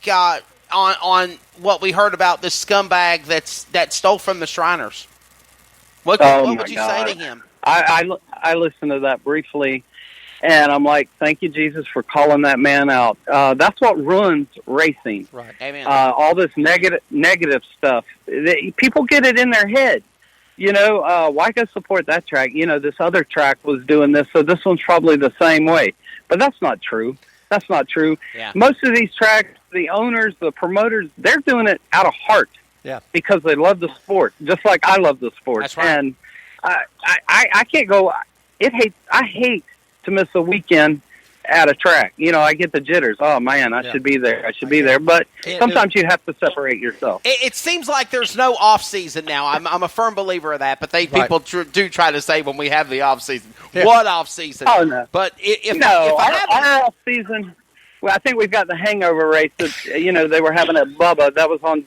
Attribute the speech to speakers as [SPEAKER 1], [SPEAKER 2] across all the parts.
[SPEAKER 1] on what we heard about this scumbag that stole from the Shriners? What would you say to him?
[SPEAKER 2] I listened to that briefly, and I'm like, thank you, Jesus, for calling that man out. That's what ruins racing.
[SPEAKER 1] Right. Amen.
[SPEAKER 2] All this negative stuff. People get it in their head. Why go support that track? This other track was doing this, so this one's probably the same way. But that's not true. That's not true.
[SPEAKER 1] Yeah.
[SPEAKER 2] Most of these tracks, the owners, the promoters, they're doing it out of heart.
[SPEAKER 3] Yeah.
[SPEAKER 2] Because they love the sport, just like I love the sport.
[SPEAKER 1] That's right.
[SPEAKER 2] And I can't go. I hate to miss a weekend at a track. I get the jitters. Oh man, I should be there. I should be there. But sometimes you have to separate yourself.
[SPEAKER 1] It seems like there's no off season now. I'm a firm believer of that. But people do try to say when we have the off season, what off season?
[SPEAKER 2] Oh no.
[SPEAKER 1] But if
[SPEAKER 2] our off season. Well, I think we've got the hangover race that they were having at Bubba. That was on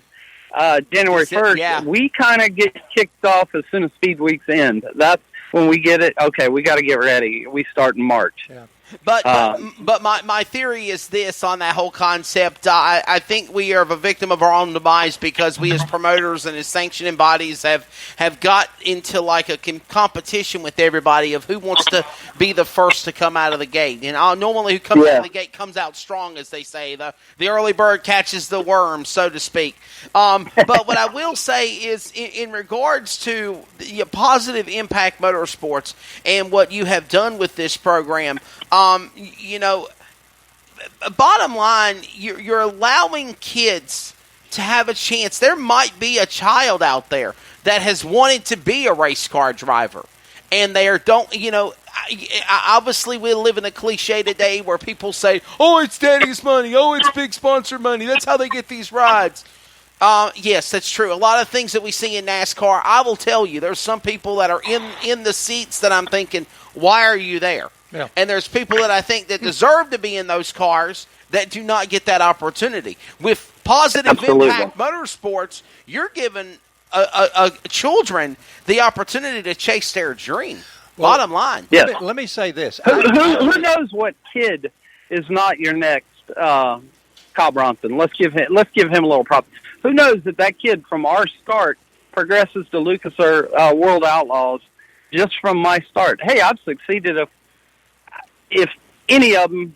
[SPEAKER 2] January 1st.
[SPEAKER 1] Yeah.
[SPEAKER 2] We kind of get kicked off as soon as speed weeks end. That's when we get it. Okay, we got to get ready. We start in March.
[SPEAKER 3] Yeah.
[SPEAKER 1] But my theory is this on that whole concept. I think we are a victim of our own demise because we as promoters and as sanctioning bodies have got into like a competition with everybody of who wants to be the first to come out of the gate. And normally who comes out of the gate comes out strong, as they say. The early bird catches the worm, so to speak. But what I will say is in regards to the positive impact motorsports and what you have done with this program, bottom line, you're allowing kids to have a chance. There might be a child out there that has wanted to be a race car driver, and obviously we live in a cliche today where people say, oh, it's daddy's money, oh, it's big sponsor money, that's how they get these rides. Yes, that's true. A lot of things that we see in NASCAR, I will tell you, there's some people that are in the seats that I'm thinking, why are you there?
[SPEAKER 3] Yeah.
[SPEAKER 1] And there's people that I think that deserve to be in those cars that do not get that opportunity. With positive impact motorsports, you're giving children the opportunity to chase their dream. Well, bottom line.
[SPEAKER 2] Yes.
[SPEAKER 3] Let me say this.
[SPEAKER 2] Who knows what kid is not your next Kyle Bronson? Let's give him a little prop. Who knows that kid from our start progresses to Lucas or World Outlaws just from my start? Hey, I've succeeded if any of them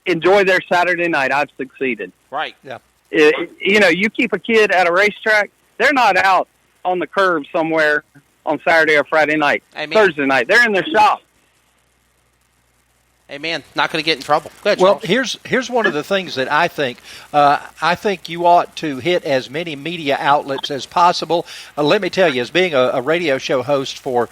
[SPEAKER 2] enjoy their Saturday night, I've succeeded.
[SPEAKER 1] Right.
[SPEAKER 3] Yeah.
[SPEAKER 2] You keep a kid at a racetrack, they're not out on the curb somewhere on Saturday or Friday night, Thursday night. They're in their shop.
[SPEAKER 1] Amen. Not going to get in trouble. Go ahead,
[SPEAKER 3] well,
[SPEAKER 1] Charles.
[SPEAKER 3] here's one of the things that I think. I think you ought to hit as many media outlets as possible. Let me tell you, as being a radio show host for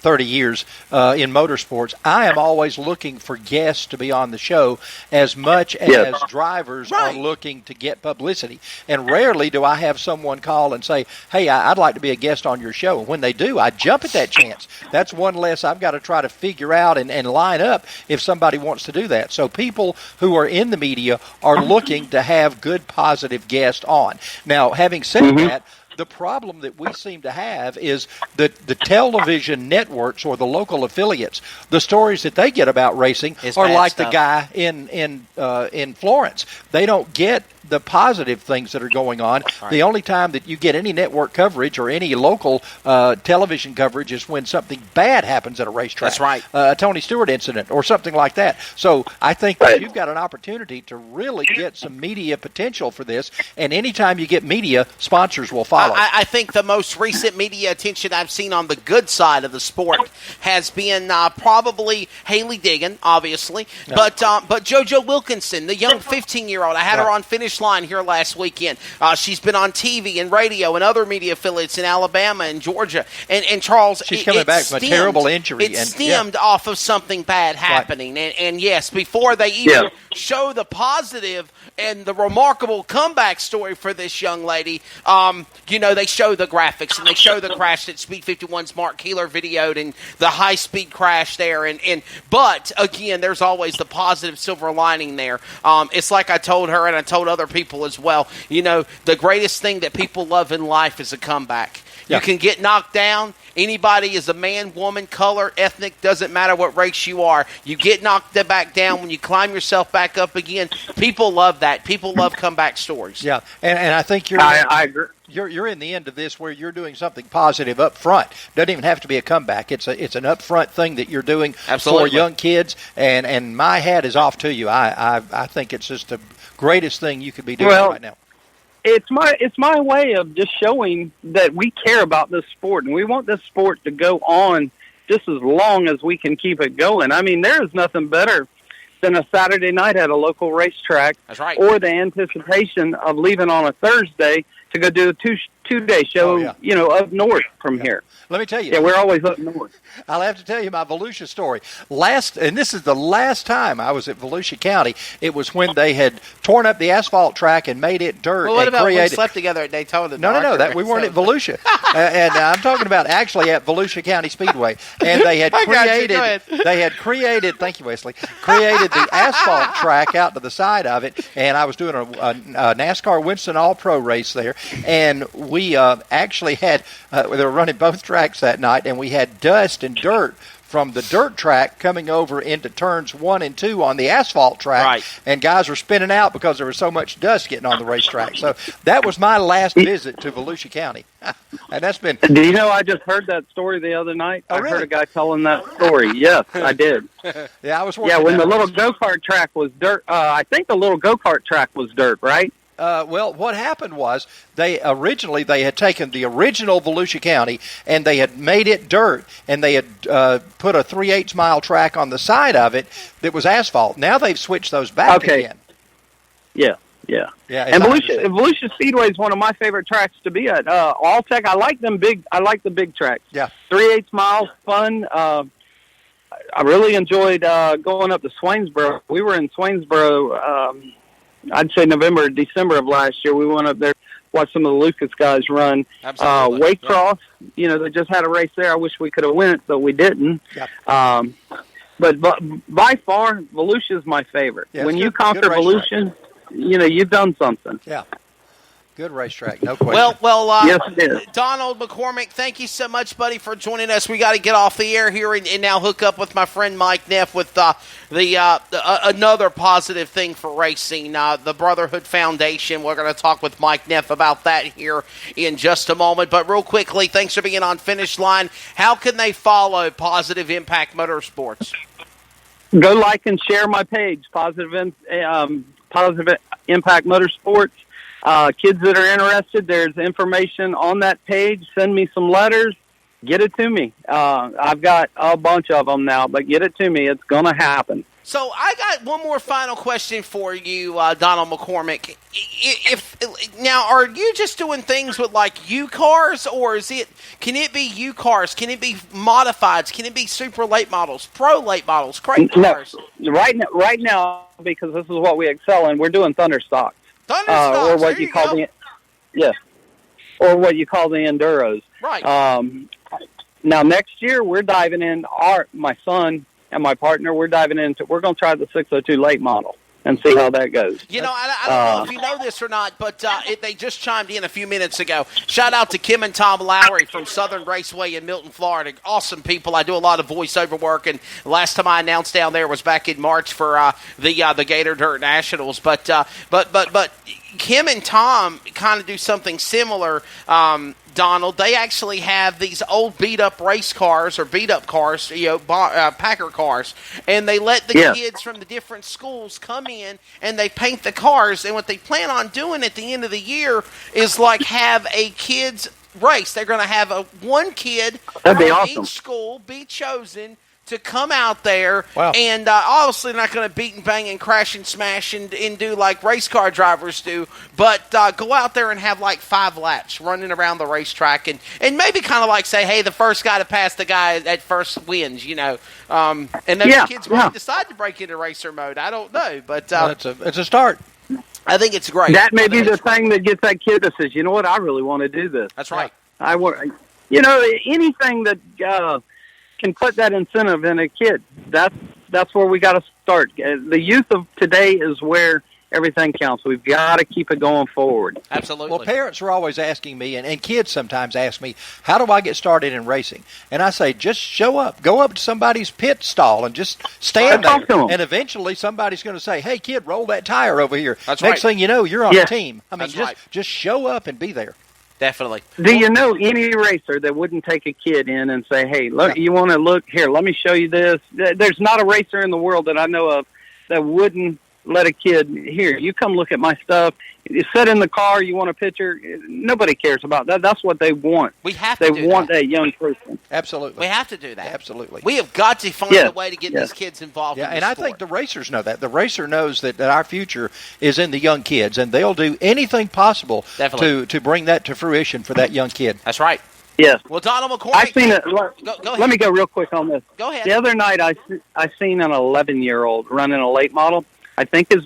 [SPEAKER 3] 30 years in motorsports, I am always looking for guests to be on the show as much as drivers are looking to get publicity. And rarely do I have someone call and say, hey, I'd like to be a guest on your show. And when they do, I jump at that chance. That's one less I've got to try to figure out and line up if somebody wants to do that. So people who are in the media are looking to have good, positive guests on. Now, having said that, the problem that we seem to have is that the television networks or the local affiliates, the stories that they get about racing are like the guy in Florence. They don't get the positive things that are going on. Right. The only time that you get any network coverage or any local television coverage is when something bad happens at a racetrack.
[SPEAKER 1] That's right.
[SPEAKER 3] A Tony Stewart incident or something like that. So I think that you've got an opportunity to really get some media potential for this, and anytime you get media, sponsors will follow.
[SPEAKER 1] I think the most recent media attention I've seen on the good side of the sport has been probably Haley Diggin, obviously, but JoJo Wilkinson, the young 15-year-old. I had her on Finish Line here last weekend. She's been on TV and radio and other media affiliates in Alabama and Georgia. And Charles,
[SPEAKER 3] she's coming back from a terrible injury.
[SPEAKER 1] It stemmed off of something bad happening. Right. And yes, before they even show the positive and the remarkable comeback story for this young lady, they show the graphics and they show the crash that Speed 51's Mark Keeler videoed and the high-speed crash there. But, again, there's always the positive silver lining there. It's like I told her and I told other people as well, the greatest thing that people love in life is a comeback.
[SPEAKER 3] Yeah.
[SPEAKER 1] You can get knocked down. Anybody is a man, woman, color, ethnic, doesn't matter what race you are. You get knocked back down when you climb yourself back up again. People love that. People love comeback stories.
[SPEAKER 3] Yeah, and I think
[SPEAKER 2] I agree.
[SPEAKER 3] You're in the end of this where you're doing something positive up front. Doesn't even have to be a comeback. It's an upfront thing that you're doing
[SPEAKER 1] Absolutely.
[SPEAKER 3] for young kids, and my hat is off to you. I think it's just the greatest thing you could be doing right now.
[SPEAKER 2] It's my way of just showing that we care about this sport, and we want this sport to go on just as long as we can keep it going. I mean, there is nothing better than a Saturday night at a local racetrack.
[SPEAKER 1] That's right.
[SPEAKER 2] Or the anticipation of leaving on a Thursday to go do a two-day show, up north from here.
[SPEAKER 3] Let me tell you.
[SPEAKER 2] Yeah, we're always up north.
[SPEAKER 3] I'll have to tell you my Volusia story. And this is the last time I was at Volusia County. It was when they had torn up the asphalt track and made it dirt.
[SPEAKER 1] Well, what
[SPEAKER 3] and
[SPEAKER 1] about when we
[SPEAKER 3] created...
[SPEAKER 1] slept together at Daytona?
[SPEAKER 3] No, that we weren't at Volusia. And I'm talking about actually at Volusia County Speedway. And they had created, thank you, Wesley, created the asphalt track out to the side of it. And I was doing a NASCAR Winston All-Pro race there. And we actually had, they were running both tracks that night, and we had dust and dirt from the dirt track coming over into turns 1 and 2 on the asphalt track,
[SPEAKER 1] right.
[SPEAKER 3] And guys were spinning out because there was so much dust getting on the racetrack. So that was my last visit to Volusia County, and that's been.
[SPEAKER 2] Do you know I just heard that story the other night?
[SPEAKER 3] Oh,
[SPEAKER 2] I
[SPEAKER 3] really?
[SPEAKER 2] heard a guy telling that story. Yes, I did.
[SPEAKER 3] Yeah, I was.
[SPEAKER 2] Yeah, when the little go-kart track was dirt. I think the little go-kart track was dirt, right?
[SPEAKER 3] Well, what happened was they had taken the original Volusia County and they had made it dirt, and they had put a 3/8 mile track on the side of it that was asphalt. Now they've switched those back again.
[SPEAKER 2] Yeah. And Volusia Speedway is one of my favorite tracks to be at. Alltech, I like them big. I like the big tracks.
[SPEAKER 3] Yeah,
[SPEAKER 2] 3/8 miles, fun. I really enjoyed going up to Swainsboro. We were in Swainsboro. I'd say November or December of last year. We went up there, watched some of the Lucas guys run.
[SPEAKER 1] Absolutely.
[SPEAKER 2] Waycross, they just had a race there. I wish we could have won it, but we didn't.
[SPEAKER 3] Yeah.
[SPEAKER 2] But by far, Volusia is my favorite.
[SPEAKER 3] Yeah,
[SPEAKER 2] when you
[SPEAKER 3] good
[SPEAKER 2] conquer Volusia, you've done something.
[SPEAKER 3] Yeah. Good racetrack, no question.
[SPEAKER 1] Well,
[SPEAKER 2] yes, it is.
[SPEAKER 1] Donald McCormick, thank you so much, buddy, for joining us. We got to get off the air here and now hook up with my friend Mike Neff with another positive thing for racing, the Brotherhood Foundation. We're going to talk with Mike Neff about that here in just a moment. But real quickly, thanks for being on Finish Line. How can they follow Positive Impact Motorsports?
[SPEAKER 2] Go like and share my page, Positive Impact Motorsports. Kids that are interested, there's information on that page. Send me some letters. Get it to me. I've got a bunch of them now, but get it to me. It's going to happen.
[SPEAKER 1] So I got one more final question for you, Donald McCormick. Now, are you just doing things with like U cars, or can it be U cars? Can it be modifieds? Can it be super late models, pro late models, crate cars?
[SPEAKER 2] No, right now, because this is what we excel in, we're doing thunder stock. Or what you call or what you call the enduros.
[SPEAKER 1] Right.
[SPEAKER 2] Now next year we're diving in. My son and my partner, we're going to try the 602 late model and see how that goes.
[SPEAKER 1] I don't know if you know this or not, but they just chimed in a few minutes ago. Shout out to Kim and Tom Lowry from Southern Raceway in Milton, Florida. Awesome people. I do a lot of voiceover work, and last time I announced down there was back in March for the Gator Dirt Nationals. But Kim and Tom kind of do something similar. Donald, they actually have these old beat-up race cars or beat-up cars, Packer cars, and they let the kids from the different schools come in and they paint the cars. And what they plan on doing at the end of the year is like have a kids race. They're going to have one kid from each school be chosen to come out there, and obviously not going to beat and bang and crash and smash and do like race car drivers do, but go out there and have like 5 laps running around the racetrack and maybe kind of like say, hey, the first guy to pass the guy at first wins, and then the kids might decide to break into racer mode. I don't know, but
[SPEAKER 3] it's a start.
[SPEAKER 1] I think it's great.
[SPEAKER 2] That may be the thing that gets that kid that says, you know what, I really want to do this.
[SPEAKER 1] That's right.
[SPEAKER 2] I want, anything that can put that incentive in a kid. That's where we got to start. The youth of today is where everything counts. We've got to keep it going forward.
[SPEAKER 1] Absolutely.
[SPEAKER 3] Well, parents are always asking me, and kids sometimes ask me, how do I get started in racing? And I say, just show up. Go up to somebody's pit stall and just stand there. And eventually somebody's going to say, hey, kid, roll that tire over here.
[SPEAKER 1] That's
[SPEAKER 3] Next thing you know, you're on a team. I mean, just show up and be there.
[SPEAKER 1] Definitely.
[SPEAKER 2] Do you know any racer that wouldn't take a kid in and say, hey, look, you want to look? Here, let me show you this. There's not a racer in the world that I know of that wouldn't let a kid, here, you come look at my stuff. You sit in the car, you want a picture. Nobody cares about that. That's what they want.
[SPEAKER 1] We have to
[SPEAKER 2] They want that young person.
[SPEAKER 3] Absolutely.
[SPEAKER 1] We have to do that.
[SPEAKER 3] Absolutely.
[SPEAKER 1] We have got to find a way to get these kids involved in the
[SPEAKER 3] and
[SPEAKER 1] sport.
[SPEAKER 3] I think the racers know that. The racer knows that our future is in the young kids, and they'll do anything possible to bring that to fruition for that young kid.
[SPEAKER 1] That's right.
[SPEAKER 2] Yes.
[SPEAKER 1] Well, Donald McCormick.
[SPEAKER 2] I seen it.
[SPEAKER 1] Go ahead.
[SPEAKER 2] Let me go real quick on this.
[SPEAKER 1] Go ahead.
[SPEAKER 2] The other night, I seen an 11-year-old running a late model. I think his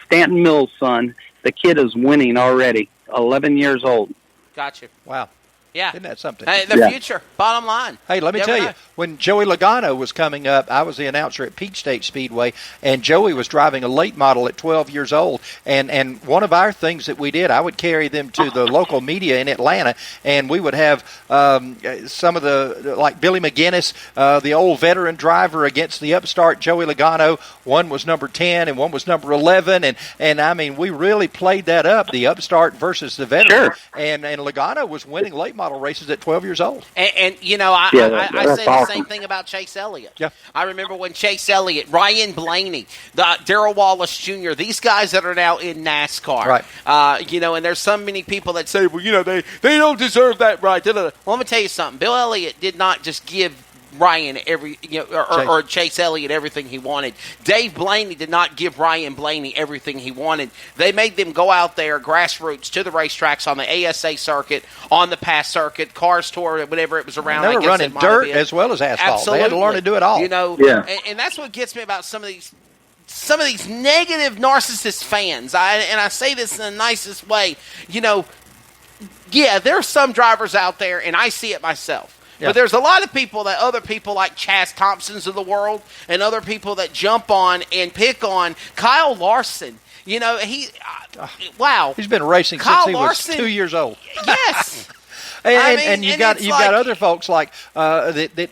[SPEAKER 2] Stanton Mills' son. The kid is winning already. 11 years old.
[SPEAKER 1] Gotcha.
[SPEAKER 3] Wow.
[SPEAKER 1] Yeah.
[SPEAKER 3] Isn't that something?
[SPEAKER 1] Hey, the future. Bottom line.
[SPEAKER 3] Hey, let me tell you, when Joey Logano was coming up, I was the announcer at Peach State Speedway, and Joey was driving a late model at 12 years old. And one of our things that we did, I would carry them to the local media in Atlanta, and we would have some of the, like Billy McGinnis, the old veteran driver against the upstart Joey Logano. One was number 10 and one was number 11. And I mean, we really played that up, the upstart versus the veteran.
[SPEAKER 2] Sure.
[SPEAKER 3] And Logano was winning late model races at 12 years old.
[SPEAKER 1] And you know, I say the same thing about Chase Elliott.
[SPEAKER 3] Yeah.
[SPEAKER 1] I remember when Chase Elliott, Ryan Blaney, Darrell Wallace Jr., these guys that are now in NASCAR.
[SPEAKER 3] Right.
[SPEAKER 1] You know, and there's so many people that say, well, you know, they don't deserve that right. Well, let me tell you something. Bill Elliott did not just give Ryan or Chase Elliott everything he wanted. Dave Blaney did not give Ryan Blaney everything he wanted. They made them go out there, grassroots, to the racetracks on the ASA circuit, on the pass circuit, Cars Tour, whatever it was around.
[SPEAKER 3] They were running dirt as well as asphalt.
[SPEAKER 1] Absolutely.
[SPEAKER 3] They had to learn to do it all.
[SPEAKER 1] You know, and that's what gets me about some of these negative narcissist fans. I say this in the nicest way. You know, there's some drivers out there, and I see it myself. Yeah. But there's a lot of people other people like Chaz Thompsons of the world and other people that jump on and pick on Kyle Larson. You know, wow.
[SPEAKER 3] He's been racing
[SPEAKER 1] Kyle
[SPEAKER 3] since he
[SPEAKER 1] Larson,
[SPEAKER 3] was 2 years old.
[SPEAKER 1] Yes.
[SPEAKER 3] and you've got other folks like that.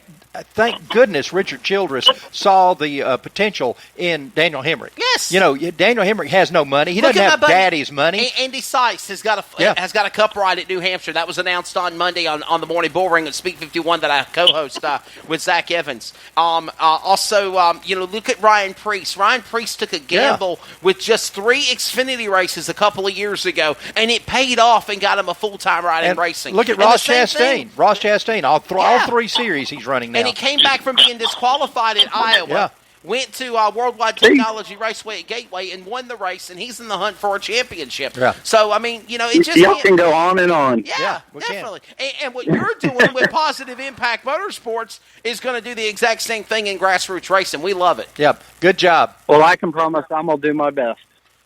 [SPEAKER 3] Thank goodness Richard Childress saw the potential in Daniel Hemrick.
[SPEAKER 1] Yes.
[SPEAKER 3] You know, Daniel Hemrick has no money. He doesn't have daddy's money.
[SPEAKER 1] Andy Sykes has got a cup ride at New Hampshire. That was announced on Monday on the Morning Bull Ring at Speak 51 that I co-host with Zach Evans. Also, you know, look at Ryan Preece. Ryan Preece took a gamble with just 3 Xfinity races a couple of years ago, and it paid off and got him a full-time ride in racing.
[SPEAKER 3] Look at Ross Chastain. Ross Chastain, all 3 series he's running now.
[SPEAKER 1] And he came back from being disqualified at Iowa, went to Worldwide Technology Raceway at Gateway and won the race, and he's in the hunt for a championship. Yeah. So, I mean, you know, it just
[SPEAKER 2] y'all can go on and on.
[SPEAKER 1] Yeah, definitely. And what you're doing with Positive Impact Motorsports is going to do the exact same thing in grassroots racing. We love it.
[SPEAKER 3] Yep. Good job.
[SPEAKER 2] Well, I can promise I'm going to do my best.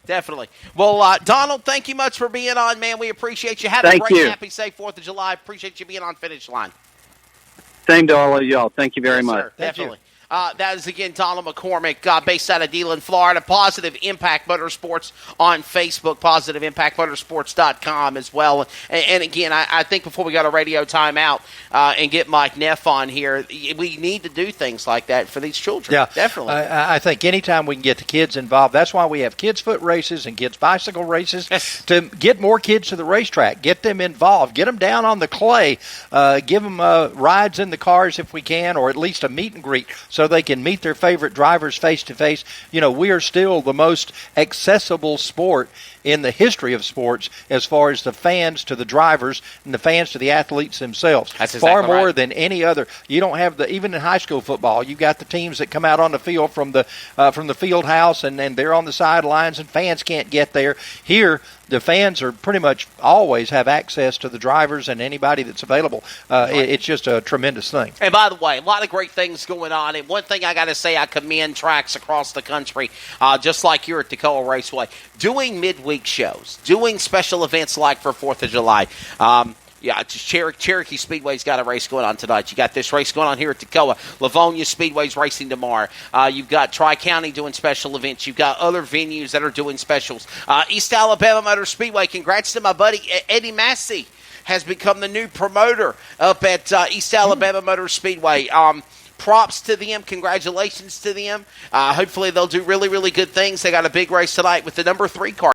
[SPEAKER 1] Definitely. Well, Donald, thank you much for being on, man. We appreciate you. Have a great, happy, safe 4th of July. Appreciate you being on Finish Line.
[SPEAKER 2] Same to all of y'all. Thank you very much.
[SPEAKER 1] Sir, definitely. That is, again, Donald McCormick, based out of DeLand, Florida. Positive Impact Motorsports on Facebook, PositiveImpactMotorsports.com as well. And again, I think before we got a radio timeout and get Mike Neff on here, we need to do things like that for these children.
[SPEAKER 3] Yeah,
[SPEAKER 1] definitely.
[SPEAKER 3] I think anytime we can get the kids involved, that's why we have kids' foot races and kids' bicycle races, to get more kids to the racetrack, get them involved, get them down on the clay, give them rides in the cars if we can, or at least a meet and greet, so they can meet their favorite drivers face to face. You know, we are still the most accessible sport in the history of sports as far as the fans to the drivers and the fans to the athletes themselves.
[SPEAKER 1] That's exactly
[SPEAKER 3] far more
[SPEAKER 1] right.
[SPEAKER 3] than any other. You don't have even in high school football, you got the teams that come out on the field from the field house and they're on the sidelines and fans can't get there. Here, the fans are pretty much always have access to the drivers and anybody that's available. It's just a tremendous thing.
[SPEAKER 1] And by the way, a lot of great things going on. And one thing I got to say, I commend tracks across the country, just like you're at Toccoa Raceway, doing midweek shows, doing special events like for 4th of July. Yeah, just Cherokee Speedway's got a race going on tonight. You got this race going on here at Toccoa. Livonia Speedway's racing tomorrow. You've got Tri-County doing special events. You've got other venues that are doing specials. East Alabama Motor Speedway, congrats to my buddy Eddie Massey, has become the new promoter up at East Alabama Motor Speedway. Props to them. Congratulations to them. Hopefully they'll do really, really good things. They got a big race tonight with the number 3 car.